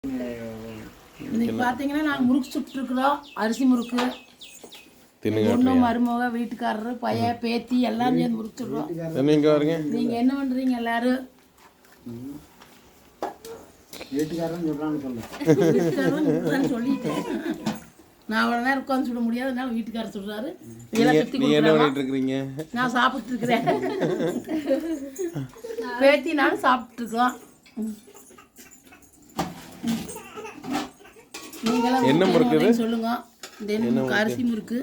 இன்னைக்கு பார்த்தீங்கன்னா நாங்கள் முறுக்கு சுட்டுருக்குறோம். அரிசி முறுக்கு பொண்ணு மருமக வீட்டுக்காரரு பையன் பேத்தி எல்லாம் சேர்ந்து முறுக்கு சுடுறோம். நீங்கள் என்ன பண்ணுறீங்க எல்லாரும்? வீட்டுக்காரன்னு சொல்லிட்டேன். நான் அவ்வளோ நேரம் உட்காந்து சுட முடியாது, அதனால வீட்டுக்காரர் சொல்கிறாரு. நான் சாப்பிட்டு இருக்கிறேன். பேத்தி நானும் சாப்பிட்டு இருக்கோம். நீங்களாம் என்ன முறுக்கு சொல்லுங்க. இந்த அரிசி முறுக்கு,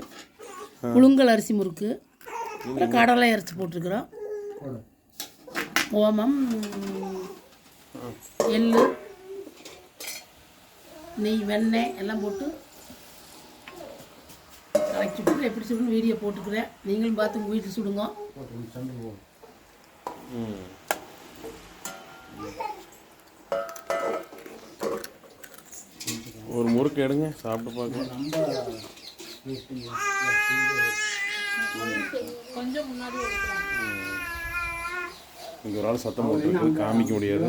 புழுங்கல் அரிசி முறுக்கு, அப்புறம் கடலை அரைச்சி போட்டிருக்கிறோம். ஓமம், எள்ளு, நெய், வெண்ணெய் எல்லாம் போட்டு கலக்கி சுட்டு எப்படி சுடுன்னு வீடியோ போட்டுக்கிறேன். நீங்களும் பார்த்து உங்கள் வீட்டில் சுடுங்க. ஒரு முறுக்கு எடுங்க, சாப்பிட்டு பார்க்க. கொஞ்சம் முன்னாடி இங்கே ஒரு ஆள் சத்தம் போட்டு காமிக்க முடியாது.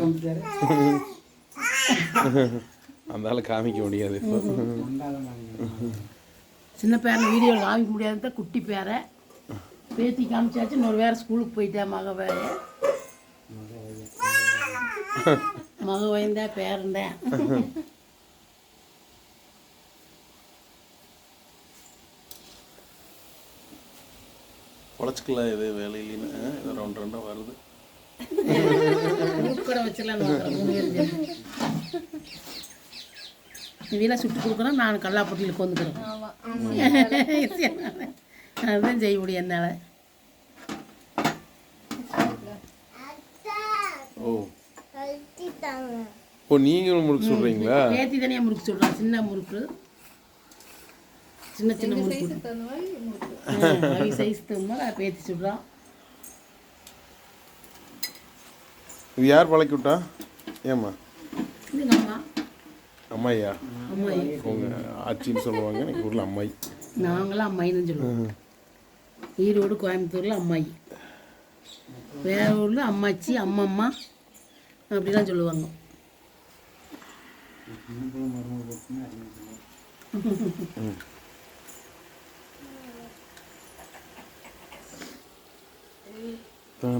அந்த ஆள் காமிக்க முடியாது. இப்போ சின்ன பேரன் வீடியோவில் காமிக்க முடியாது தான். குட்டி பேரை பேத்தி காமிச்சாச்சு. இன்னொரு வேறு ஸ்கூலுக்கு போயிட்டேன். மக வயந்தேன் பேரண்டேன். உழைச்சிக்கலாம். இது வேலையிலேன்னு இது ரவுண்ட் ரவுண்டாக வருது. கூட வச்சிடலான்னு 3 பேர் இதெல்லாம் சுட்டு கொடுக்குறோம். நான் கல்லாப்பட்டியில் கொந்துக்கிறேன். அதுதான் செய்ய முடியும் என்னால். ஓ, நீங்களும் முறுக்கு சொல்கிறீங்களா? பேத்தி தனியாக முறுக்கு சொல்கிறோம். சின்ன முறுக்கு, சின்ன சின்ன முறுக்கு சைஸ் தகுந்த பேத்தி சொல்கிறோம். இது யார் பழக்கி விட்டா? ஏம்மா? இதுங்க அம்மா. அம்மாய்யா? அம்மாயி உங்கள் ஆச்சின்னு சொல்லுவாங்க. எங்கள் ஊரில் அம்மாயி. நாங்களாம் அம்மாயின்னு சொல்லுவோம். ஈரோடு, கோயம்புத்தூரில் அம்மாயி, வேற ஊரில் அம்மாச்சி, அம்மம்மா அப்படிலாம் சொல்லுவாங்க.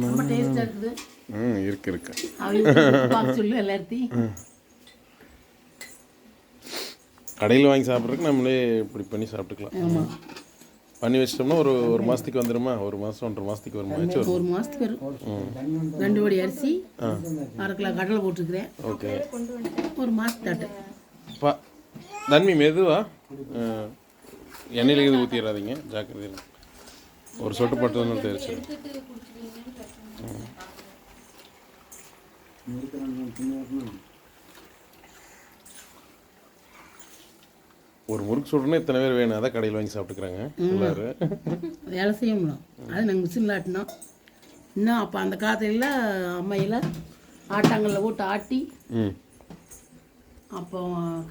ரொம்ப டேஸ்டாக இருக்குது. இருக்கு சொல்லு எல்லாத்தையும். கடையில் வாங்கி சாப்பிட்றதுக்கு நம்மளே இப்படி பண்ணி சாப்பிட்டுக்கலாம். பண்ணி வச்சிட்டோம்னா ஒரு மாதத்துக்கு வந்துடுமா? 1 மாதம் 1.5 மாதத்துக்கு வருமா? 1 மாதத்துக்கு வரும். 2 படி அரிசி, 1/2 கிலோ கடலை போட்டுருக்குறேன். ஓகே, 1 மாதத்தாட்டு. தன்மை மெதுவா எண்ணெயில் இது ஊற்றிடாதீங்க, ஜாக்கிரதையாக. ஒரு சொட்டு பட்டதுன்னு தெரிச்சு. ஒரு முறுக்கு சுடுறோன்னா இத்தனை பேர் வேணும். அதான் கடையில் வாங்கி சாப்பிட்டுக்கிறாங்க எல்லாரும். வேலை செய்யணும். அது நாங்கள் மிஷினில் ஆட்டினோம். இன்னும் அப்போ அந்த காலத்துல அம்மையில் ஆட்டாங்கல்ல போட்டு ஆட்டி, அப்போ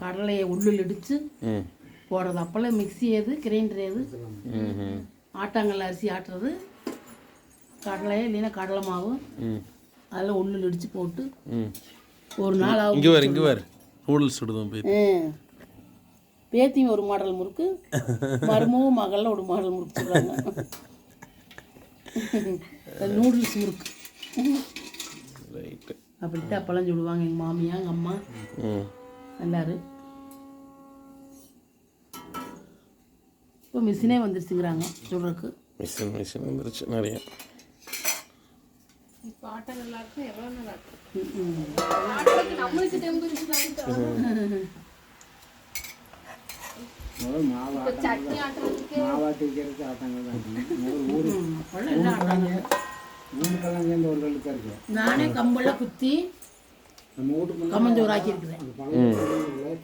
கடலையை உள்ளில் இடித்து போடுறது. அப்போல்லாம் மிக்சி ஏது, கிரைண்டர் ஏது, ஆட்டாங்கல்ல அரிசி ஆட்டுறது, கடலையே இல்லைன்னா கடலை மாவு அதெல்லாம் உள்ளில் இடித்து போட்டு ஒரு நாள் ஆகும். இங்கே வேறு ஊழல் சுடுதும் பேத்தியும் ஒரு மாடல் முறுக்கு, மருமவும் மகளில் ஒரு மாடல் முறுக்கு சொல்கிறாங்க. நூடுல்ஸ் முறுக்கு அப்படித்தான் அப்போல்லாம் சொல்லுவாங்க எங்கள் மாமியா, எங்கள் அம்மா எல்லாரும். இப்போ மிஷினே வந்துருச்சுங்கிறாங்க சொல்கிறதுக்கு. மிஷின் வந்துருச்சு நிறைய. நானே கம்பெல்லாம் குத்தி கம்மஞ்சோறு ஆக்கி இருக்கிறேன்.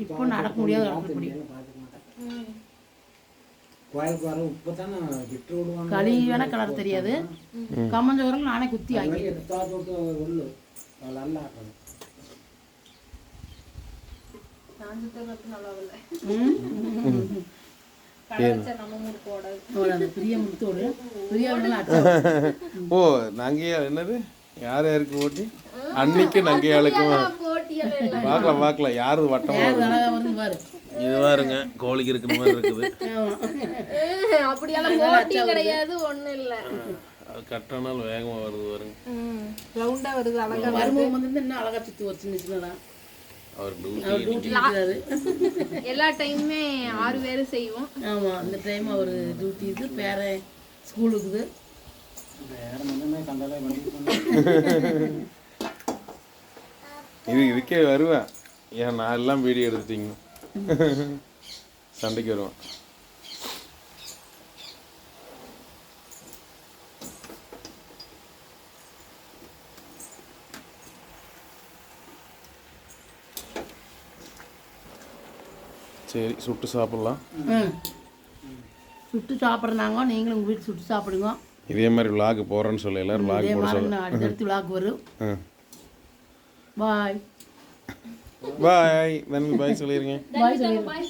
இப்போ நடக்க முடியாது, நடக்க முடியும். களி வேணா கலர் தெரியாது. கம்மஞ்சோறும் நானே குத்தி ஆக்கி ஓ, நங்கையால் என்னது? யார் யாருக்கு போட்டி? அன்னைக்கு நங்கையாளுக்கும் போட்டியெல்லாம் இல்லை. பார்க்கலாம் யாரு வட்டமாக யார் அழகா வருது பாரு. இது பாருங்க கோழிக்கு இருக்கிற மாதிரி இருக்குது. ஆமா. அப்படியெல்லாம் போட்டி கிடையாது, ஒண்ணும் இல்லை. அது கட்டினால் வேகமாக வருது பாருங்க. ரவுண்டா வருது, அழகா. மருமகன் வந்து இன்னும் அழகா சுத்தி ஒரு சின்ன சின்னதா அவர் அவர் டியூட்டி இருக்கிறாரு. எல்லா டைமுமே 6 பேர் செய்வோம். ஆமா, இந்த டைம் அவர் டியூட்டி இது, பேரன் ஸ்கூலுக்குது. இதுக்கே வருவேன். ஏன் நான் எல்லாம் வீடியோ எடுத்துட்டீங்க சண்டைக்கு வருவேன். சரி, சுட்டு சாப்பிட்லாம். சுட்டு சாப்பிட்றாங்க, நீங்களும் உங்கள் வீட்டு சுட்டு சாப்பிடுங்க. இதே மாதிரி விளாக் போகிறேன்னு சொல்ல எல்லாரும் விளாக் இதே போட மாதிரி சொல்ல. நான் அடுத்தடுத்து விளாக் வரும். பாய் பாய். பாய் சொல்லிடுங்க. பாய் சொல்லிடுங்க. பாய்.